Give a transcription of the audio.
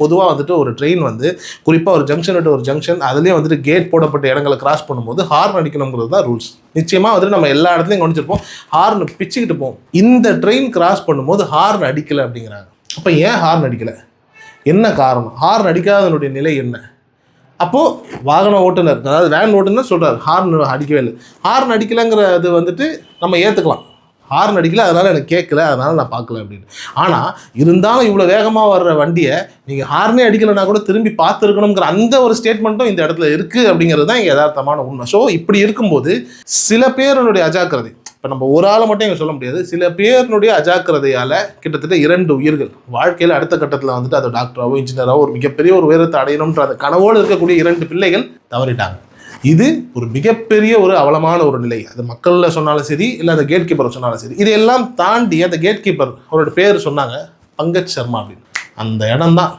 பொதுவாக வந்துட்டு ஒரு ட்ரெயின் வந்து குறிப்பாக ஒரு ஜங்ஷன் விட்டு ஒரு ஜங்ஷன் அதுலேயும் வந்துட்டு கேட் போடப்பட்ட இடங்களை கிராஸ் பண்ணும்போது ஹார்ன் அடிக்கணுங்கிறது தான் ரூல்ஸ். நிச்சயமாக வந்துட்டு நம்ம எல்லா இடத்துலையும் கவனிச்சிருப்போம், ஹார்ன் பிச்சுக்கிட்டு போவோம். இந்த ட்ரெயின் கிராஸ் பண்ணும்போது ஹார்ன் அடிக்கலை அப்படிங்கிறாங்க. அப்போ ஏன் ஹார்ன் அடிக்கலை, என்ன காரணம், ஹார்ன் அடிக்காதனுடைய நிலை என்ன? அப்போது வாகன ஓட்டுநர், அதாவது வேன் ஓட்டுநர் சொல்கிறார் ஹார்ன் அடிக்கவே இல்லை. ஹார்ன் அடிக்கலைங்கிறது வந்துட்டு நம்ம ஏற்றுக்கலாம், ஹார்ன் அடிக்கல அதனால் எனக்கு கேட்கல அதனால் நான் பார்க்கல அப்படின்னு. ஆனால் இருந்தாலும் இவ்வளோ வேகமாக வர்ற வண்டியை நீங்கள் ஹார்னே அடிக்கலைன்னா கூட திரும்பி பார்த்துருக்கணுங்கிற அந்த ஒரு ஸ்டேட்மெண்ட்டும் இந்த இடத்துல இருக்குது அப்படிங்கிறது தான் இங்கே யதார்த்தமான உண்மை. ஸோ இப்படி இருக்கும்போது சில பேருனுடைய அஜாக்கிரதை, இப்போ நம்ம ஒரு ஆளை மட்டும் இங்கே சொல்ல முடியாது, சில பேருனுடைய அஜாக்கிரதையால் கிட்டத்தட்ட 2 உயிர்கள் வாழ்க்கையில் அடுத்த கட்டத்தில் வந்துட்டு அது டாக்டராகவோ இன்ஜினியராகவோ ஒரு மிகப்பெரிய ஒரு உயரத்தை அடையணுன்ற அந்த கனவோடு இருக்கக்கூடிய 2 பிள்ளைகள் தவறிட்டாங்க. இது ஒரு மிகப்பெரிய ஒரு அவலமான ஒரு நிலை. அது மக்களில் சொன்னாலும் சரி, இல்லை அந்த கேட் கீப்பர் சொன்னாலும் சரி. இதையெல்லாம் தாண்டி அந்த கேட் கீப்பர் அவரோட பேர் சொன்னாங்க பங்கஜ் சர்மா அப்படின்னு. அந்த இடம் தான்